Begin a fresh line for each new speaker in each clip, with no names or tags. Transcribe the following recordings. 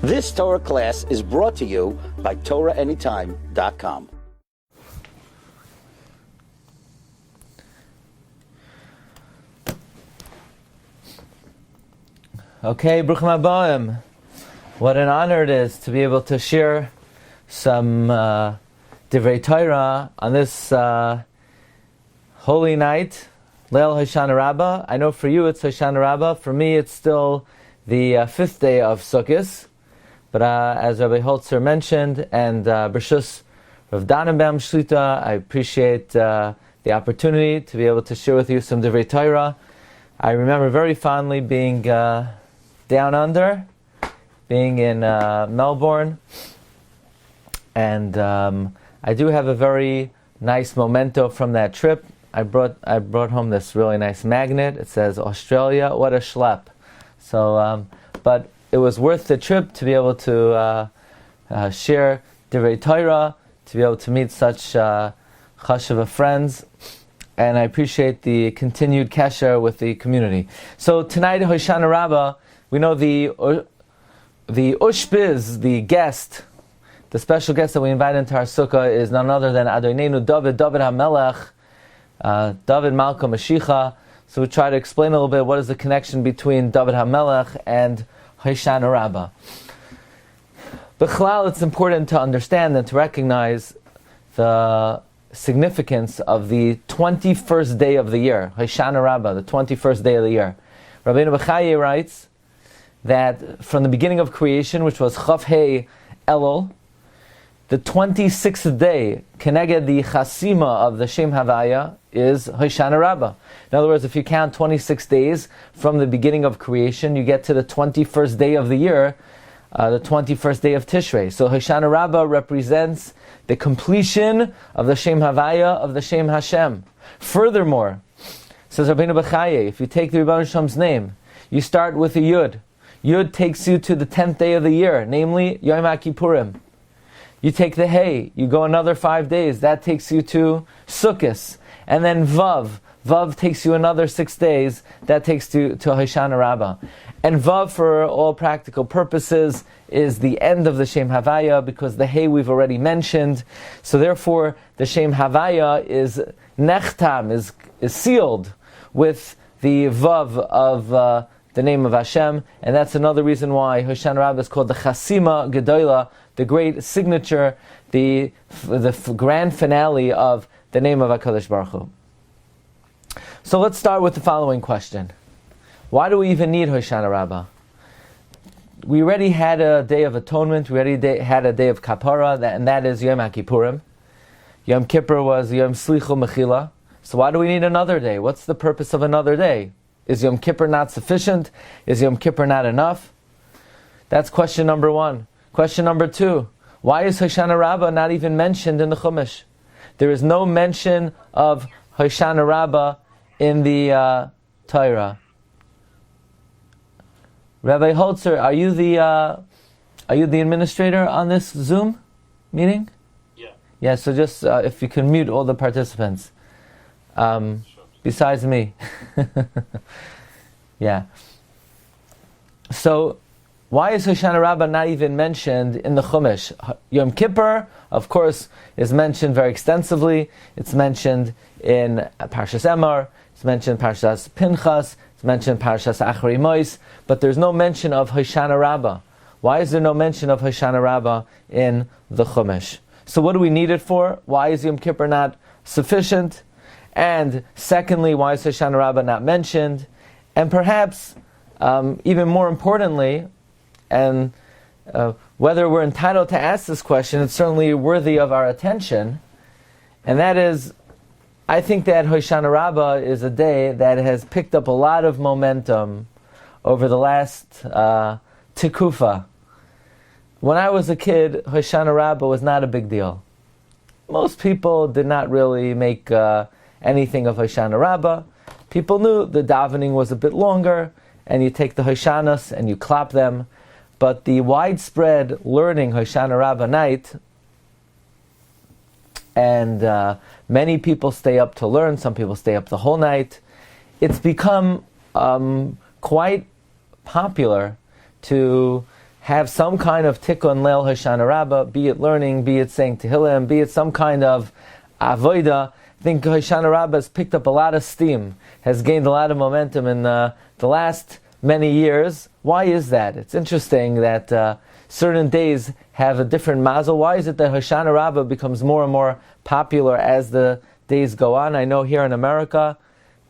This Torah class is brought to you by TorahAnytime.com.
Okay, Bruchim Habayim. What an honor it is to be able to share some Divrei Torah on this holy night, Leil Hoshana Rabbah. I know for you it's Hoshana Rabbah. For me it's still the fifth day of Sukkot. But as Rabbi Holzer mentioned, and Bershus Rav Danenbaum Shlita, I appreciate the opportunity to be able to share with you some Divrei Torah. I remember very fondly being down under, being in Melbourne, and I do have a very nice memento from that trip. I brought home this really nice magnet. It says Australia, what a schlep. So, but it was worth the trip to be able to share Divrei Torah, to be able to meet such chashuva friends, and I appreciate the continued kesher with the community. So tonight, Hoshana Rabbah, we know the ushpiz, the guest, the special guest that we invite into our sukkah is none other than Adonenu Dovid Hamelech, Dovid Malka Mashiach. So we try to explain a little bit what is the connection between Dovid Hamelech and Hoshana Rabbah. B'chlal, it's important to understand and to recognize the significance of the 21st day of the year, Hoshana Rabbah, the 21st day of the year. Rabbeinu B'chaye writes that from the beginning of creation, which was Chav Hei Elul, the 26th day, Keneged the Chasima of the Shem Havaya, is Hoshana Rabbah. In other words, if you count 26 days from the beginning of creation, you get to the 21st day of the year, the 21st day of Tishrei. So Hoshana Rabbah represents the completion of the Shem Havaya, of the Shem Hashem. Furthermore, says Rabbeinu B'chaye, if you take the Rebbeinu Shalom's name, you start with a Yud. Yud takes you to the 10th day of the year, namely Yom HaKippurim. You take the Hey, you go another 5 days, that takes you to Sukkot. And then Vav. Vav takes you another 6 days, that takes you to Hoshana Rabbah. And Vav, for all practical purposes, is the end of the Shem Havaya, because the Hey we've already mentioned. So therefore, the Shem Havaya is nechtam, is sealed with the Vav of the name of Hashem, and that's another reason why Hoshana Rabbah is called the Chasima Gedola, the great signature, the grand finale of the name of HaKadosh Baruch Hu. So let's start with the following question. Why do we even need Hoshana Rabbah? We already had a day of atonement, we already had a day of kapara, and that is Yom HaKippurim. Yom Kippur was Yom Slichu Mechila. So why do we need another day? What's the purpose of another day? Is Yom Kippur not sufficient? Is Yom Kippur not enough? That's question number one. Question number two, why is Hoshana Rabbah not even mentioned in the Khumash? There is no mention of Hoshana Rabbah in the Torah. Rabbi Holzer, are you the administrator on this Zoom meeting?
Yeah.
Yeah. So just if you can mute all the participants, besides me. Yeah. So, why is Hoshana Rabbah not even mentioned in the Khumash? Yom Kippur, of course, is mentioned very extensively. It's mentioned in Parshas Emor. It's mentioned in Parshas Pinchas. It's mentioned in Parshas Achari Mois. But there's no mention of Hoshana Rabbah. Why is there no mention of Hoshana Rabbah in the Khumash? So what do we need it for? Why is Yom Kippur not sufficient? And secondly, why is Hoshana Rabbah not mentioned? And perhaps, even more importantly, and whether we're entitled to ask this question, it's certainly worthy of our attention, and that is, I think that Hoshana Rabbah is a day that has picked up a lot of momentum over the last tikufa. When I was a kid, Hoshana Rabbah was not a big deal. Most people did not really make anything of Hoshana Rabbah. People knew the davening was a bit longer, and you take the Hoshanas and you clap them. But the widespread learning Hoshana Rabbah night, and many people stay up to learn, some people stay up the whole night. It's become quite popular to have some kind of tikkun leil Hoshana Rabbah, be it learning, be it saying Tehillim, be it some kind of avoida. I think Hoshana Rabbah has picked up a lot of steam, has gained a lot of momentum in the last many years. Why is that? It's interesting that certain days have a different mazel. Why is it that Hoshana Rabbah becomes more and more popular as the days go on? I know here in America,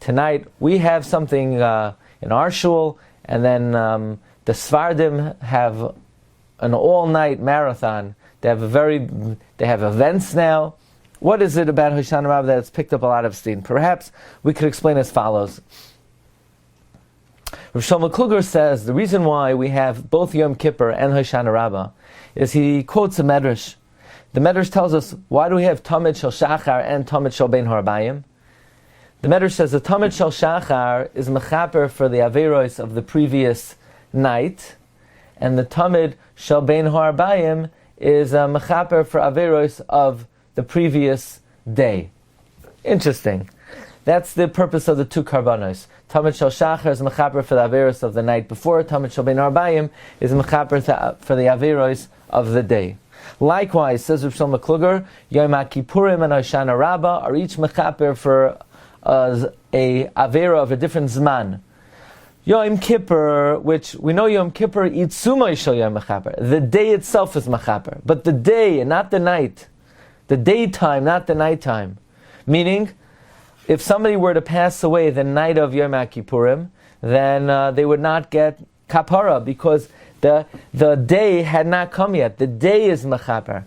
tonight we have something in our shul, and then the Sfardim have an all-night marathon. They have events now. What is it about Hoshana Rabbah that it's picked up a lot of steam? Perhaps we could explain as follows. Rav Shlomo Kluger says the reason why we have both Yom Kippur and Hoshana Rabbah is he quotes a medrash. The medrash tells us, why do we have Tamid Shel Shachar and Tamid Shel Bein Harabayim? The medrash says the Tamid Shel Shachar is mechaper for the averos of the previous night, and the Tamid Shel Bein Harabayim is mechaper for averos of the previous day. Interesting. That's the purpose of the two karbanos. Tamid Shel Shachar is mechaper for the averos of the night before. Tamid Shel Bein Harabayim is mechaper for the averos of the day. Likewise, says Rav Shlomo Kluger, Yom Kippurim and Hoshana Rabbah are each mechaper for a avera of a different zman. Yom Kippur, which we know Yom Kippur, Itzumay Shel Yom Mechaper. The day itself is mechaper, but the day and not the night. The daytime, not the nighttime. Meaning, if somebody were to pass away the night of Yom Kippurim, then they would not get kapara because the day had not come yet. The day is mechaper.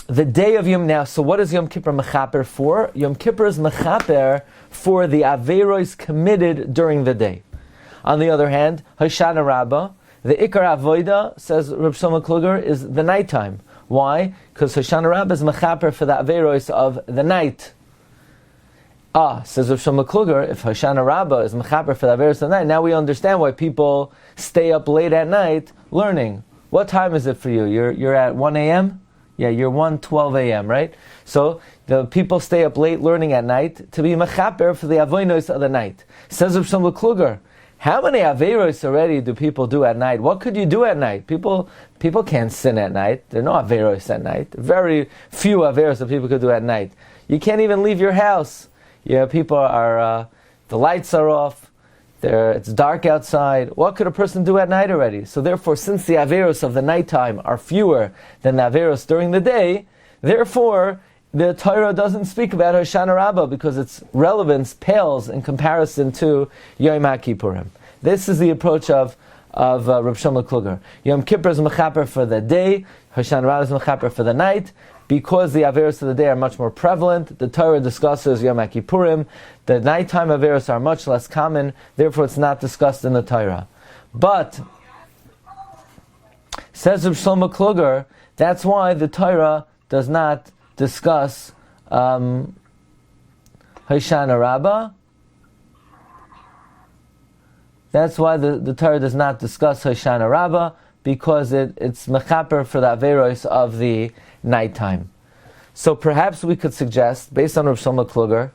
The day of Yom now. So what is Yom Kippur mechaper for? Yom Kippur is mechaper for the averos committed during the day. On the other hand, Hoshana Rabbah, the Ikar Avoida, says Reb Shlomo Kluger, is the nighttime. Why? Because Hoshana Rabbah is mechaper for the averos of the night. Says Reb Shlomo Kluger, if Hoshana Rabbah is mechaper for the averos of the night, now we understand why people stay up late at night learning. What time is it for you? You're at 1 a.m.? Yeah, you're 1:12 a.m., right? So the people stay up late learning at night to be mechaper for the avonos of the night. Says Reb Shlomo Kluger, how many averos already do people do at night? What could you do at night? People can't sin at night. There are no averos at night. Very few averos that people could do at night. You can't even leave your house. Yeah, people are, the lights are off. It's dark outside. What could a person do at night already? So therefore, since the averos of the nighttime are fewer than the averos during the day, therefore, the Torah doesn't speak about Hoshana Rabbah because its relevance pales in comparison to Yom Kippurim. This is the approach of Reb Shlomo Kluger. Yom Kippur is mechaper for the day, Hoshana Rabbah is mechaper for the night. Because the averos of the day are much more prevalent, the Torah discusses Yom Kippurim. The nighttime averos are much less common, therefore it's not discussed in the Torah. But, says Reb Shlomo Kluger, that's why the Torah does not discuss Hoshana Rabbah. That's why the Torah does not discuss Hoshana Rabbah, because it's mechaper for the averos of the nighttime. So perhaps we could suggest, based on Rav Shlomo Kluger,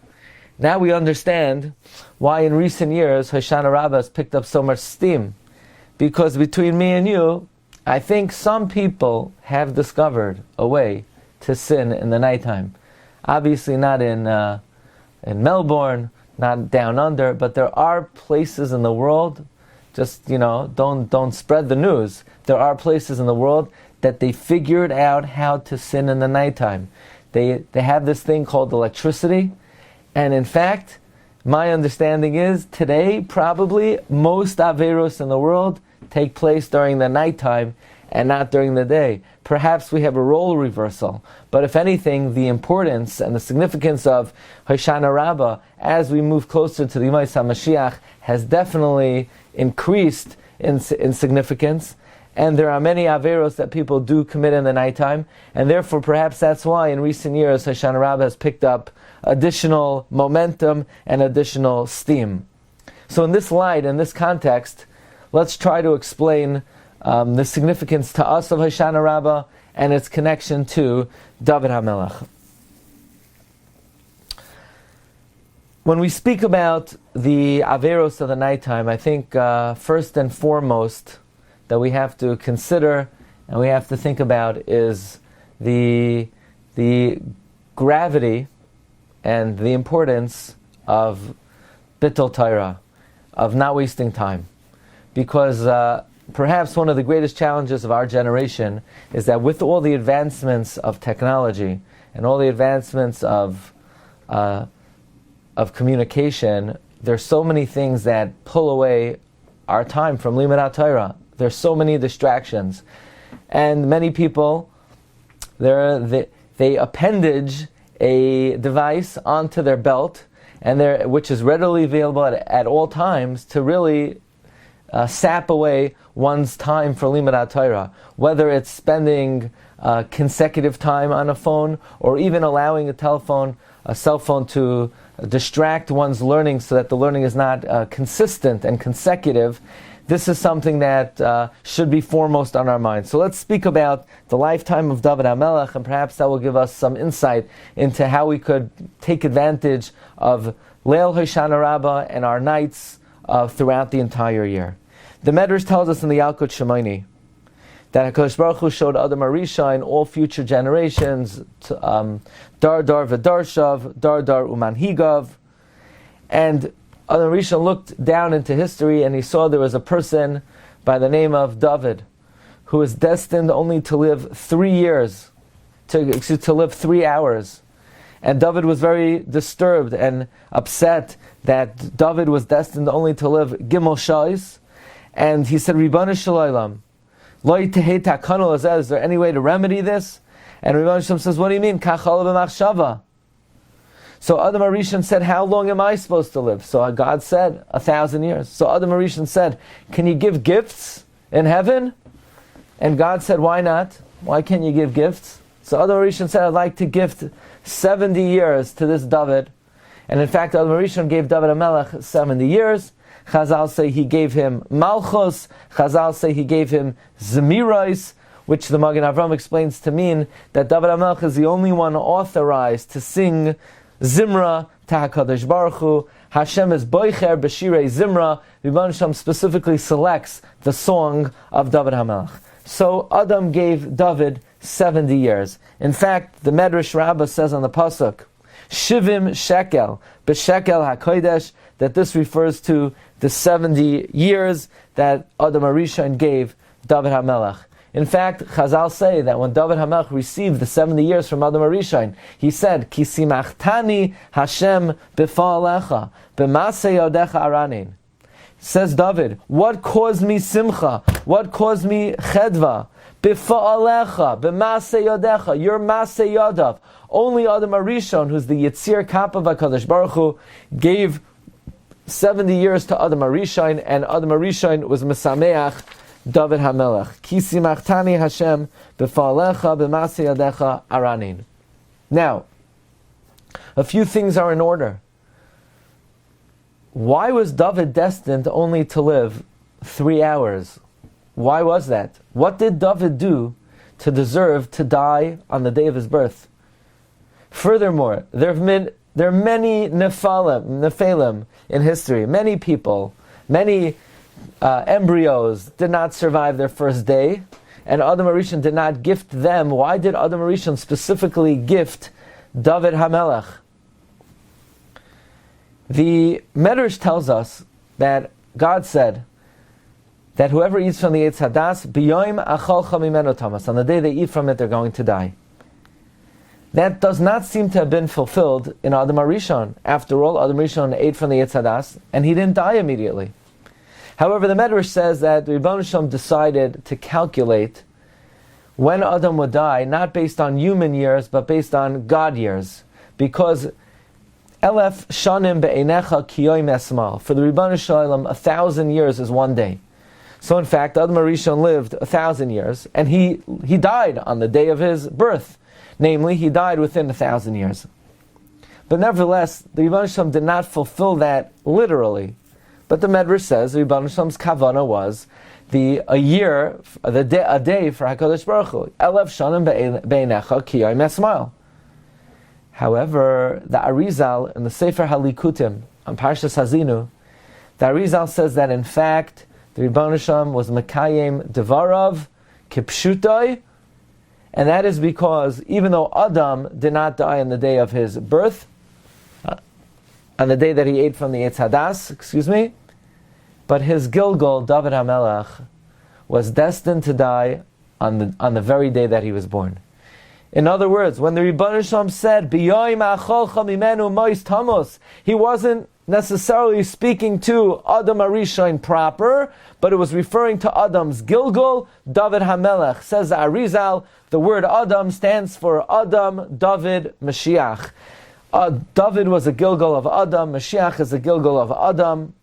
now we understand why in recent years Hoshana Rabbah has picked up so much steam. Because between me and you, I think some people have discovered a way to sin in the nighttime. Obviously not in Melbourne, not down under, but there are places in the world, just, don't spread the news. There are places in the world that they figured out how to sin in the nighttime. They have this thing called electricity, and in fact, my understanding is today probably most averos in the world take place during the nighttime and not during the day. Perhaps we have a role reversal, but if anything, the importance and the significance of Hoshana Rabbah as we move closer to the Yom HaMashiach has definitely increased in significance. And there are many averos that people do commit in the nighttime, and therefore perhaps that's why in recent years Hoshana Rabbah has picked up additional momentum and additional steam. So in this light, in this context, let's try to explain the significance to us of Hoshana Rabbah and its connection to Dovid Hamelech. When we speak about the Averos of the nighttime, I think first and foremost that we have to consider and we have to think about is the gravity and the importance of Bittul Torah, of not wasting time. Because perhaps one of the greatest challenges of our generation is that with all the advancements of technology and all the advancements of communication, there's so many things that pull away our time from Limud Torah. There's so many distractions. And many people, they appendage a device onto their belt, and which is readily available at all times to really sap away one's time for Limud Torah. Whether it's spending consecutive time on a phone, or even allowing a cell phone to distract one's learning so that the learning is not consistent and consecutive. This is something that should be foremost on our minds. So let's speak about the lifetime of David Hamelech, and perhaps that will give us some insight into how we could take advantage of Leil Hoshana Rabbah and our nights throughout the entire year. The Medrash tells us in the Yalkut Shemaini that HaKadosh Baruch Hu showed Adam Arisha in all future generations, Dar Dar V'Darshav, Dar Dar Umanhigav, and Adam Arisha looked down into history and he saw there was a person by the name of Dovid who was destined only to live 3 years, to live 3 hours. And Dovid was very disturbed and upset that Dovid was destined only to live Gimel Shais. And he said, Ribbana Shalaylam, is there any way to remedy this? And Ribbana Shalom says, what do you mean? Kachala b'machshava. So Adam Arishan said, how long am I supposed to live? So God said, 1,000 years. So Adam Arishan said, can you give gifts in heaven? And God said, why not? Why can't you give gifts? So Adam Arishan said, I'd like to gift 70 years to this David. And in fact, Adam Arishan gave David Hamelech 70 years. Chazal say he gave him Malchus. Chazal say he gave him Zemirais, which the Magen Avram explains to mean that David Hamelech is the only one authorized to sing Zimra to HaKadosh Baruch Hu. Hashem is Boicher B'Shirei Zimra. Rebbeinu Shalom specifically selects the song of David Hamelech. So Adam gave David 70 years. In fact, the Medrash Rabba says on the Pasuk, Shivim Shekel, B'Shekel HaKodesh, that this refers to the 70 years that Adam Arishan gave David Hamelech. In fact, Chazal say that when David Hamelech received the 70 years from Adam Arishan, he said, Ki simachtani Hashem b'fa'alecha, b'masei yodecha aranin. Says David, what caused me simcha? What caused me chedva? B'fa'alecha, b'masei yodecha, your masei yodav. Only Adam Arishan, who's the Yitzir Kappa v'Kadosh Baruch Hu, gave 70 years to Adam Arishan, and Adam Arishan was Mesameach David Hamelech. Ki simachtani Hashem b'fa'alecha b'masei yodecha aranin. Now, a few things are in order. Why was David destined only to live 3 hours? Why was that? What did David do to deserve to die on the day of his birth? Furthermore, there are many Nephilim in history. Many people, many embryos did not survive their first day, and Adam Arishan did not gift them. Why did Adam Arishan specifically gift David Hamelech? The Medrash tells us that God said that whoever eats from the Eitz Hadas, biyoim achalcha mimeno tamas, on the day they eat from it, they're going to die. That does not seem to have been fulfilled in Adam Arishan. After all, Adam Arishan ate from the Eitz Hadas, and he didn't die immediately. However, the Medrash says that Rebbeinu Shalom decided to calculate when Adam would die, not based on human years, but based on God years. Because Elef shanim be'einecha kiyoim esmal. For the Rebbeinu Shalom, 1,000 years is 1 day. So in fact, Adam Arishan lived 1,000 years, and he died on the day of his birth. Namely, he died within 1,000 years. But nevertheless, the Rebbeinu Shalom did not fulfill that literally. But the Medrash says the Rebbeinu Shalom's kavana was a day for HaKadosh Baruch Hu. Elef shanim be'einecha kiyoim esmal. However, the Arizal in the Sefer Halikutim on Parshas Hazinu, the Arizal says that in fact the Rebbeinu Shalom was Mekayim Devarav Kipshutai, and that is because even though Adam did not die on the day of his birth, on the day that he ate from the Eitz Hadas, but his Gilgal, Dovid Hamelech, was destined to die on the very day that he was born. In other words, when the Rebbeinu Shalom said, "B'yoyim acholcha mimenu mois tamos," he wasn't necessarily speaking to Adam Arishain proper, but it was referring to Adam's Gilgal, Dovid Hamelech. Says the Arizal, the word Adam stands for Adam, Dovid, Mashiach. David was a Gilgal of Adam, Mashiach is a Gilgal of Adam,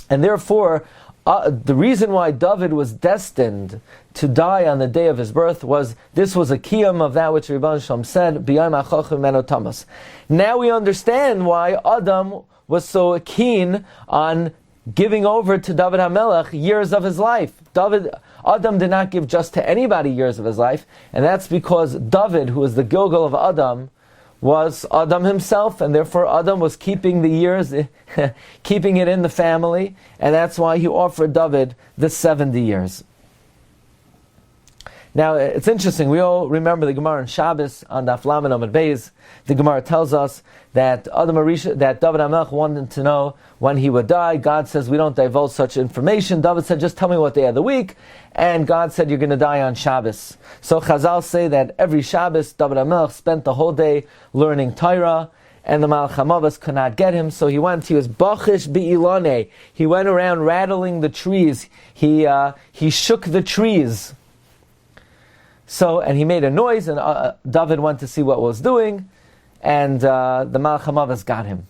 and therefore the reason why David was destined to die on the day of his birth was this was a kiyum of that which Rebbeinu Shalom said, B'yayim achochem meno tamas. Now we understand why Adam was so keen on giving over to David HaMelech years of his life. Adam did not give just to anybody years of his life, and that's because David, who was the Gilgal of Adam, was Adam himself, and therefore Adam was keeping the years, keeping it in the family, and that's why he offered David the 70 years. Now, it's interesting, we all remember the Gemara in Shabbos on Daf Lamed Amud Beis. The Gemara tells us that David HaMelech wanted to know when he would die. God says, we don't divulge such information. David said, just tell me what day of the week. And God said, you're going to die on Shabbos. So Chazal say that every Shabbos, David HaMelech spent the whole day learning Torah, and the Malach HaMavos could not get him, so he was bachish bi'ilane. He went around rattling the trees. He shook the trees. So, and he made a noise, and David went to see what was doing, and the Malach HaMavos got him.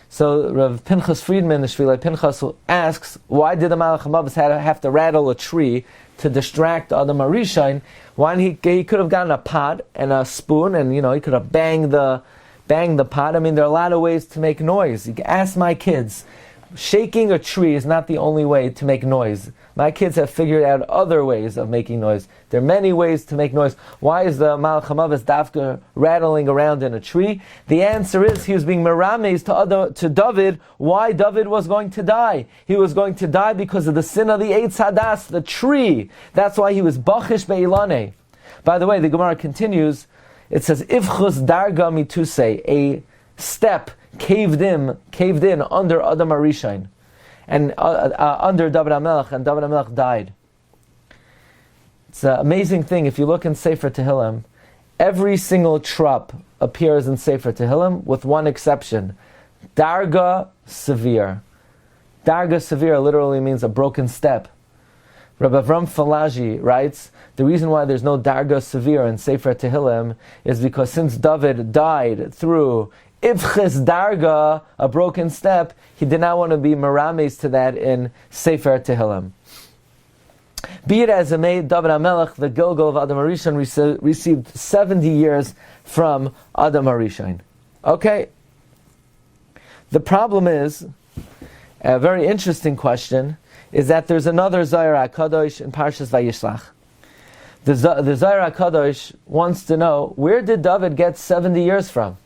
So Rav Pinchas Friedman, the Shvilei Pinchas, asks, why did the Malach HaMavos have to rattle a tree to distract Adam Arishain? Why he could have gotten a pot and a spoon, and he could have banged the pot. I mean, there are a lot of ways to make noise. You can ask my kids. Shaking a tree is not the only way to make noise. My kids have figured out other ways of making noise. There are many ways to make noise. Why is the Malach HaMavos dafka rattling around in a tree? The answer is he was being merames to David why David was going to die. He was going to die because of the sin of the Eitz Hadas, the tree. That's why he was bachish be'ilane. By the way, the Gemara continues. It says, Ivchus darga mituse, a step caved in under Adam Arishain, and under David HaMelech, and David HaMelech died. It's an amazing thing. If you look in Sefer Tehillim, every single trop appears in Sefer Tehillim with one exception. Darga severe. Darga severe literally means a broken step. Rabbi Avram Falaji writes, the reason why there's no Darga severe in Sefer Tehillim is because since David died through Ivches Darga, a broken step, he did not want to be merames to that in Sefer Tehillim. Be it as it may, David HaMelech, the Gilgal of Adam Arishain, received 70 years from Adam Arishain. Okay. The problem is, a very interesting question, is that there's another Zohar HaKadosh in Parshas Vayishlach. The Zohar HaKadosh wants to know, where did David get 70 years from?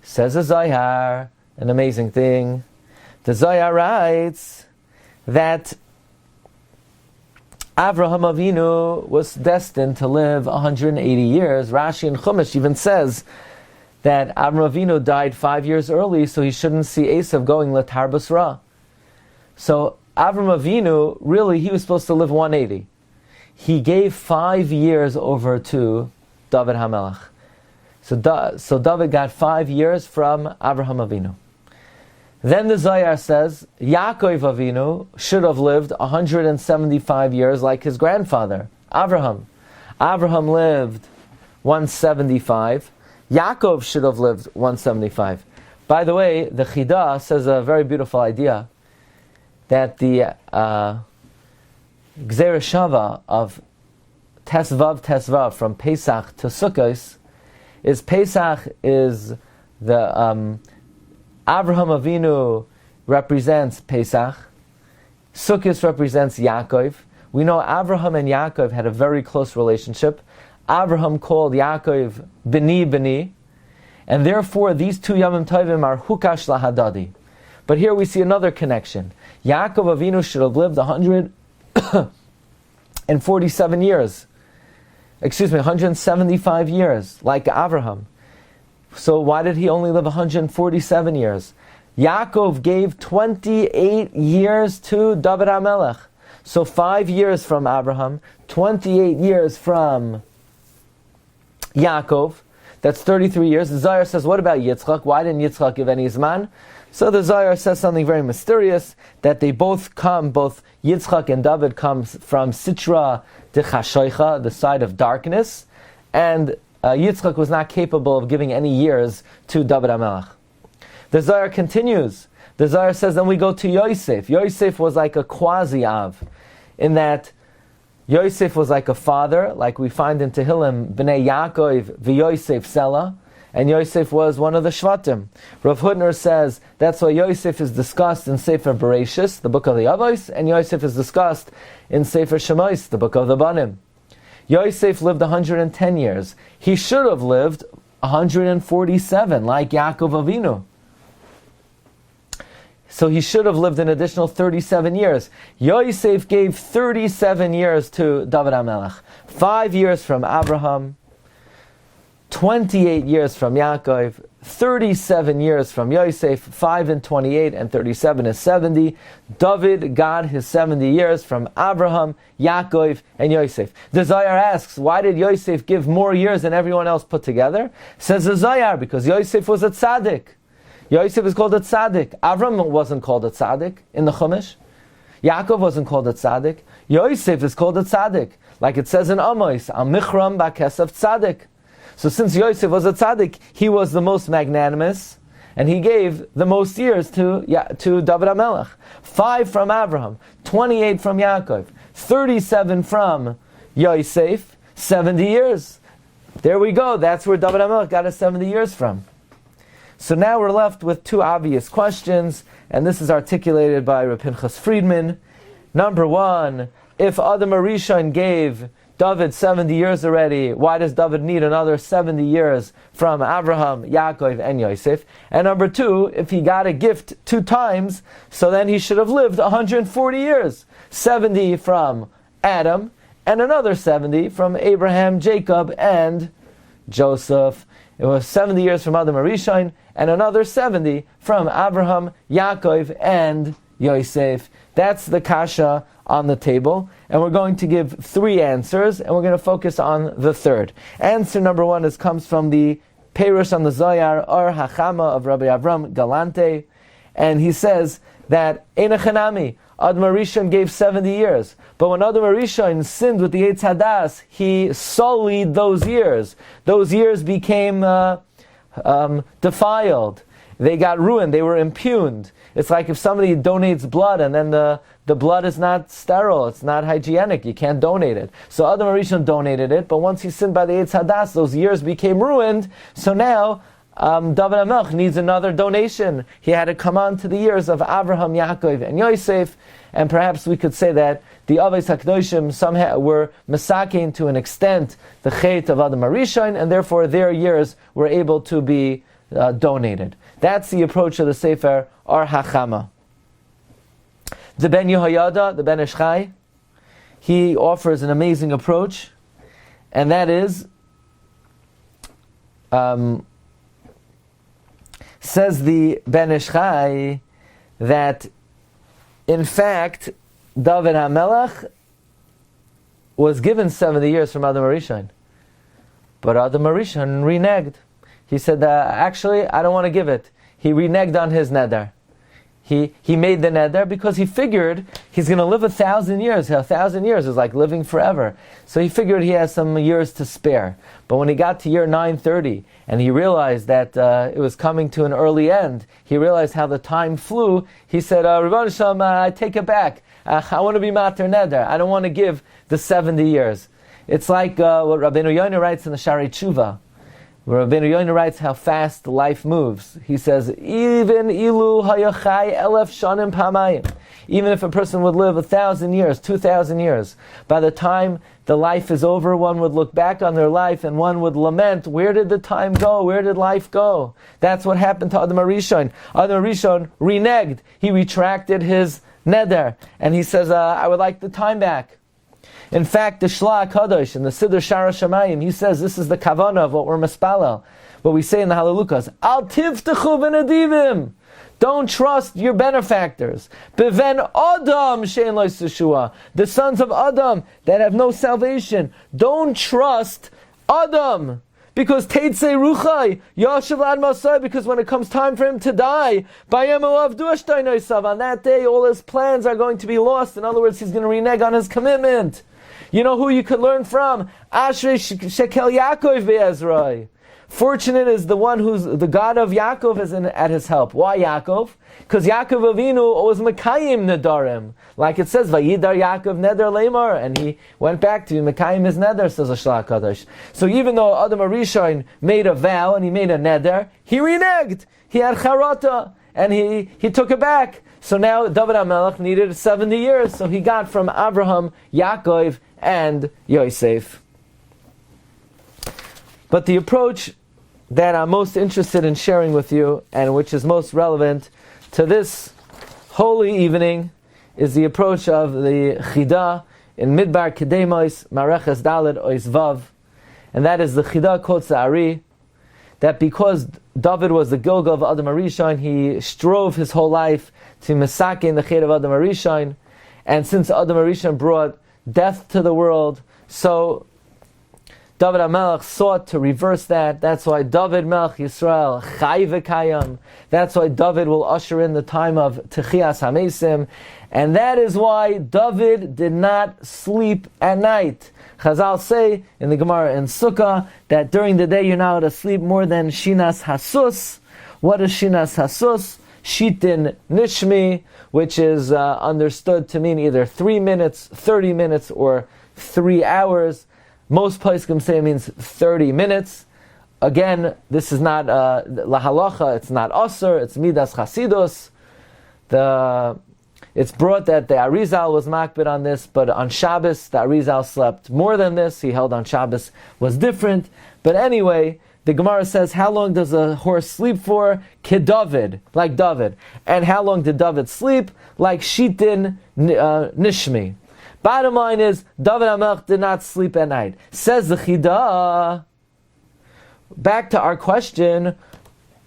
Says the Zohar, an amazing thing. The Zohar writes that Avraham Avinu was destined to live 180 years. Rashi and Khumash even says that Avraham Avinu died 5 years early, so he shouldn't see Esav going Latar Basra. So Avraham Avinu, really, he was supposed to live 180. He gave 5 years over to David HaMelech. So David got 5 years from Avraham Avinu. Then the Zohar says, Yaakov Avinu should have lived 175 years like his grandfather, Avraham. Avraham lived 175. Yaakov should have lived 175. By the way, the Chidah says a very beautiful idea, that the Gzeira Shava of Tesvav from Pesach to Sukkos is Pesach is the Avraham Avinu represents Pesach, Sukkot represents Yaakov. We know Avraham and Yaakov had a very close relationship. Abraham called Yaakov Bini Bini, and therefore these two Yamim Tovim are Hukash Lahadadi. But here we see another connection. Yaakov Avinu should have lived 147 years. 175 years, like Abraham. So why did he only live 147 years? Yaakov gave 28 years to David Hamelech. So 5 years from Abraham, 28 years from Yaakov. That's 33 years. The Zohar says, what about Yitzchak? Why didn't Yitzchak give any Zman? So the Zohar says something very mysterious, that they both Yitzchak and David comes from Sitra de Chashoicha, the side of darkness, and Yitzchak was not capable of giving any years to David HaMelech. The Zohar continues. The Zohar says, then we go to Yosef. Yosef was like a quasi-Av, in that Yosef was like a father, like we find in Tehillim, Bnei Yaakov v'Yosef Sela, and Yosef was one of the Shvatim. Rav Hutner says that's why Yosef is discussed in Sefer Bereshis, the book of the Avos, and Yosef is discussed in Sefer Shemos, the book of the Banim. Yosef lived 110 years. He should have lived 147, like Yaakov Avinu. So he should have lived an additional 37 years. Yosef gave 37 years to David HaMelech. 5 years from Abraham, 28 years from Yaakov, 37 years from Yosef, 5 and 28 and 37 is 70. David got his 70 years from Abraham, Yaakov, and Yosef. The Zohar asks, why did Yosef give more years than everyone else put together? Says the Zohar, because Yosef was a tzaddik. Yosef is called a tzaddik. Avram wasn't called a tzaddik in the Khumash. Yaakov wasn't called a tzaddik. Yosef is called a tzaddik. Like it says in Amos, Amichram ba'kesav tzaddik. So since Yosef was a tzaddik, he was the most magnanimous, and he gave the most years to David HaMelech. 5 from Abraham, 28 from Yaakov, 37 from Yosef, 70 years. There we go, that's where David HaMelech got his 70 years from. So now we're left with two obvious questions, and this is articulated by Reb Pinchas Friedman. Number one, if Adam HaRishon gave David 70 years already, why does David need another 70 years from Abraham, Yaakov, and Yosef? And number two, if he got a gift 2 times, so then he should have lived 140 years. 70 from Adam, and another 70 from Abraham, Jacob, and Joseph. It was 70 years from Adam HaRishon, and another 70 from Abraham, Yaakov, and Yosef. That's the kasha on the table, and we're going to give 3 answers, and we're going to focus on the third. Answer number 1 comes from the Perush on the Zohar, Or Hachama of Rabbi Avram Galante, and he says that Einachanami, Adam HaRishon gave 70 years, but when Adam HaRishon sinned with the Eitz Hadas, he sullied those years. Those years became defiled. They got ruined. They were impugned. It's like if somebody donates blood and then the blood is not sterile, it's not hygienic, you can't donate it. So Adam HaRishon donated it, but once he sinned by the Eitz Hadas, those years became ruined, so now David HaMelech needs another donation. He had to come on to the years of Abraham, Yaakov, and Yosef, and perhaps we could say that the Avos HaKadoshim somehow were masaking to an extent the Chet of Adam HaRishon, and therefore their years were able to be donated. That's the approach of the Sefer Or Hachama. The Ben Yehoyada, the Ben Ish Chai, he offers an amazing approach, and that is, says the Ben Ish Chai, that in fact David HaMelech was given 70 years from Adam HaRishon, but Adam HaRishon reneged. He said, actually, I don't want to give it. He reneged on his neder. He made the neder because he figured he's going to live 1,000 years. 1,000 years is like living forever. So he figured he has some years to spare. But when he got to year 930 and he realized that it was coming to an early end, he realized how the time flew. He said, Rebbeinu Shalom, I take it back. I want to be mater neder. I don't want to give the 70 years. It's like what Rabbeinu Yonah writes in the Shari Tshuva. Rabbeinu Yonah writes how fast life moves. He says, even ilu hayachai elef shanim pamayim. Even if a person would live 1,000 years, 2,000 years, by the time the life is over, one would look back on their life and one would lament, where did the time go? Where did life go? That's what happened to Adam HaRishon. Adam HaRishon reneged. He retracted his neder. And he says, I would like the time back. In fact, the Shla HaKadosh in the Siddur Shara Shamayim, he says this is the kavanah of what we're mispalel. What we say in the Halalukas. Al tivtechu v'nadivim. Don't trust your benefactors. Beven Adam she'en lo yeshua. The sons of Adam that have no salvation. Don't trust Adam. Because Teitzei Ruchai, Yashav Ad Masai, because when it comes time for him to die, on that day all his plans are going to be lost. In other words, he's going to renege on his commitment. You know who you could learn from? Ashrei Shekel Yaakov Be'ezrai. Fortunate is the one who's the God of Yaakov is at his help. Why Yaakov? Because Yaakov Avinu was Mekayim Nedarim. Like it says, Vayidar Yaakov Neder Lemar, and he went back to Mekayim his Neder, says the Shla HaKadosh. So even though Adam HaRishon made a vow and he made a Neder, he reneged. He had Charata, and he took it back. So now Dovid HaMelech needed 70 years, so he got from Abraham, Yaakov, and Yosef. But the approach that I'm most interested in sharing with you, and which is most relevant to this holy evening, is the approach of the Chida in Midbar Kedemos Mareches Daled Ois Vav, and that is the Chida quotes the Ari, that because David was the Gilgal of Adam HaRishon, he strove his whole life to Mesakein the Ched of Adam HaRishon, and since Adam HaRishon brought death to the world, so David HaMelech sought to reverse that. That's why David Melech Yisrael Chai V'Kayam. That's why David will usher in the time of Techias HaMesim. And that is why David did not sleep at night. Chazal say in the Gemara in Sukkah that during the day you're not allowed to sleep more than Shinas Hasus. What is Shinas Hasus? Shitin Nishmi, which is understood to mean either 3 minutes, 30 minutes, or 3 hours. Most poskim say it means 30 minutes. Again, this is not la halacha, it's not asur, it's midas chasidus. It's brought that the Arizal was makbid on this, but on Shabbos, the Arizal slept more than this. He held on Shabbos was different. But anyway, the Gemara says, how long does a horse sleep for? Kidavid, like David. And how long did David sleep? Like Shitin Nishmi. Bottom line is, David HaMelech did not sleep at night. Says the Chida. Back to our question,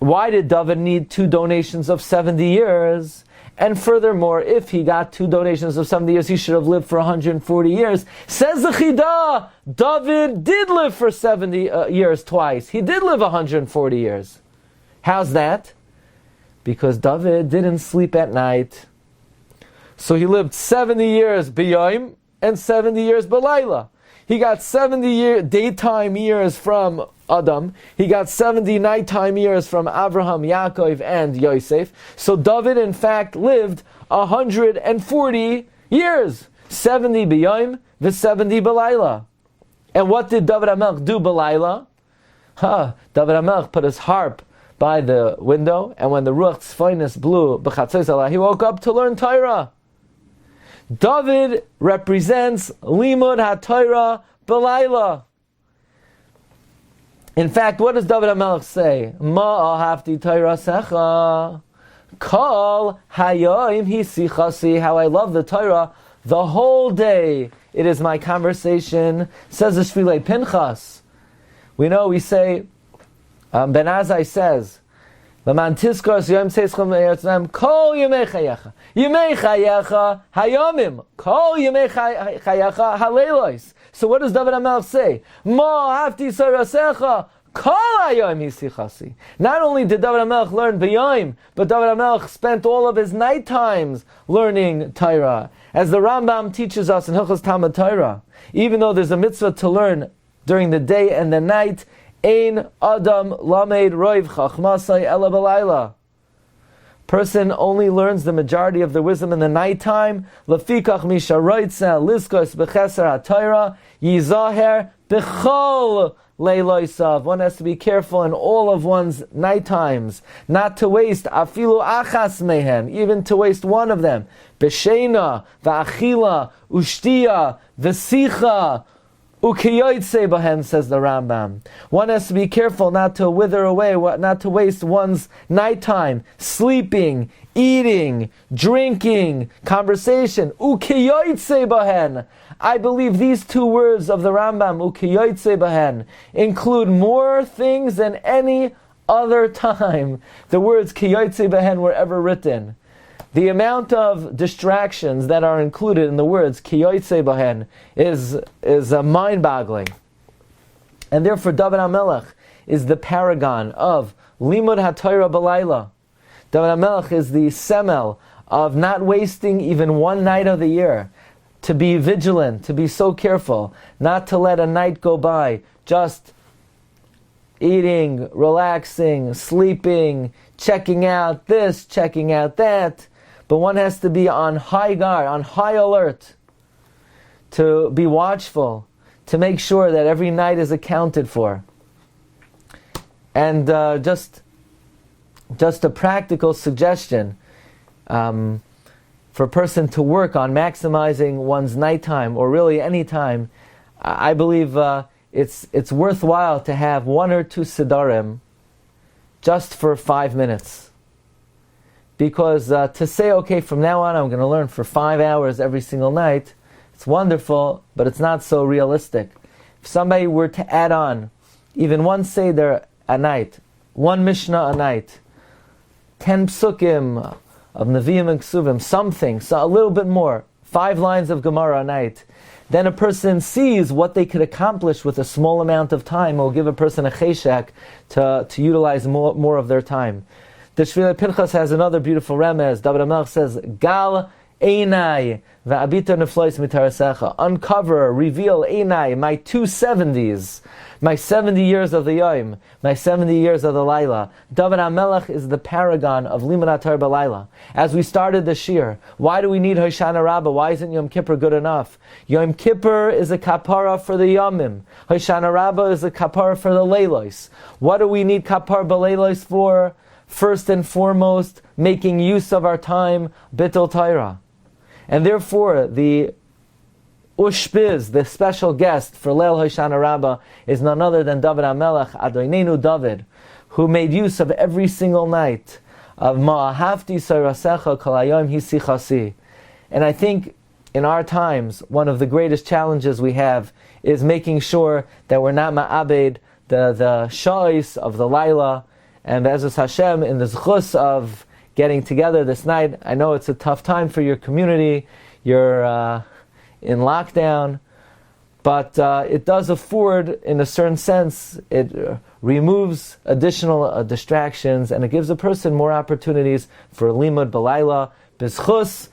why did David need 2 donations of 70 years? And furthermore, if he got 2 donations of 70 years, he should have lived for 140 years. Says the Chida, David did live for 70 years twice. He did live 140 years. How's that? Because David didn't sleep at night. So he lived 70 years b'yom and 70 years b'layla. He got 70 daytime years from Adam. He got 70 nighttime years from Abraham, Yaakov, and Yosef. So David, in fact, lived 140 years. 70 b'yom, the 70 b'layla. And what did David HaMelech do b'layla? David HaMelech put his harp by the window, and when the Ruach Tzfainis blew, b'chatzos alah, he woke up to learn Torah. David represents Limud HaTorah B'layla. In fact, what does David HaMelech say? Ma ahavti Torah secha kol hayoim hisichasi. How I love the Torah the whole day. It is my conversation. Says the Shvilei Pinchas. We say, Ben Azai says, Laman tiskos yom seischem eretzem kol yemei chayecha hayomim kol yemei chayecha haleilos. So what does David HaMelech say? Ma hafti sorasecha kol hayom hisichasi. Not only did David HaMelech learn b'yom, but David HaMelech spent all of his night times learning Torah. As the Rambam teaches us in Hilchos Talmud Torah, even though there's a mitzvah to learn during the day and the night, Ein Adam Lamed Roiv Chachmasai Ela B'Layla. Person only learns the majority of the wisdom in the nighttime. Lefikach misha roitza liskos becheser haTorah yizaher b'chol leiloisav. One has to be careful in all of one's night times, not to waste afilu achas mehen, even to waste one of them. B'sheina v'achila ushtiya v'sicha ukiyoytse bahen, says the Rambam. One has to be careful not to wither away, not to waste one's nighttime, sleeping, eating, drinking, conversation. Ukiyoytse bahen. I believe these two words of the Rambam, ukiyoytse bahen, include more things than any other time the words kiyoytse bahen were ever written. The amount of distractions that are included in the words kiyoytse bahen is mind-boggling. And therefore David Hamelech is the paragon of limud haTorah b'layla. David Hamelech is the semel of not wasting even one night of the year, to be vigilant, to be so careful, not to let a night go by just eating, relaxing, sleeping, checking out this, checking out that. But one has to be on high guard, on high alert, to be watchful, to make sure that every night is accounted for. And just a practical suggestion for a person to work on maximizing one's nighttime, or really any time. I believe it's worthwhile to have one or two sidarim just for 5 minutes. Because to say, okay, from now on I'm going to learn for 5 hours every single night, it's wonderful, but it's not so realistic. If somebody were to add on even one seder a night, one mishnah a night, 10 psukim of Nevi'im and Ksuvim, something, so a little bit more, 5 lines of Gemara a night, then a person sees what they could accomplish with a small amount of time. It will give a person a cheshek to utilize more of their time. The Shvila Pinchas has another beautiful remez. David Hamelech says, Gal Einai va'abita neflois mitarasecha. Uncover, reveal Einai, my 270s, my 70 years of the Yom, my 70 years of the Laila. David Hamelech is the paragon of Limud HaTorah b'Laila. As we started the Shiur, why do we need Hoshana Rabbah? Why isn't Yom Kippur good enough? Yom Kippur is a kapara for the Yomim. Hoshana Rabbah is a kapara for the Leilos. What do we need kapara b'Leilos for? First and foremost, making use of our time, Bittul Torah. And therefore, the Ushpiz, the special guest for Leil Hoshana Rabbah, is none other than David Hamelech, Adonenu Dovid, who made use of every single night of Ma'ahavti Sorasecha Kol Hayom Hisichasi. And I think in our times, one of the greatest challenges we have is making sure that we're not ma'abed the sha'is of the Laila. And Be'ezus Hashem, in the zchus of getting together this night, I know it's a tough time for your community, you're in lockdown, but it does afford, in a certain sense, it removes additional distractions, and it gives a person more opportunities for limud b'layla, b'zchus,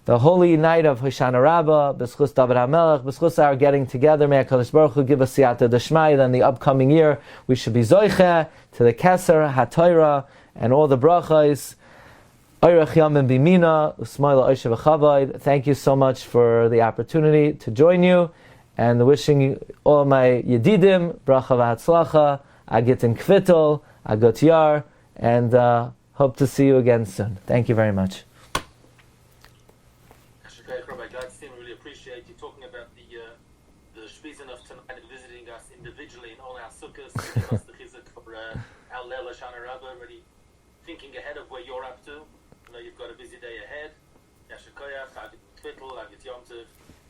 the holy night of Hoshana Rabbah, b'zchus David Hamelech, b'zchus our getting together. May HaKadosh Baruch Hu give us siyata d'shmai. Then the upcoming year we should be zoiche to the keser haTorah and all the brachos. Oirech yamim bimina usmayla oishe v'chavod. Thank you so much for the opportunity to join you, and wishing all my yedidim bracha v'hatzlacha, agit in kvittel, agot yar, and hope to see you again soon. Thank you very much.
Rabbi Glatstein, really appreciate you talking about the shpizin of tonight and visiting us individually in all our sukkahs, giving us the chizuk for our Leil Hoshana Rabbah, really thinking ahead of where you're up to. I know you've got a busy day ahead. Yasher koyach, agit tvittel, agit yom tov.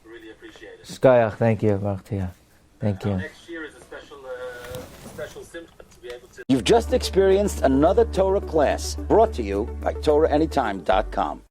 Really appreciate it.
Shkoyach, thank you, Baruch. Thank you.
Next year is a special symptom to be able to.
You've just experienced another Torah class brought to you by TorahAnytime.com.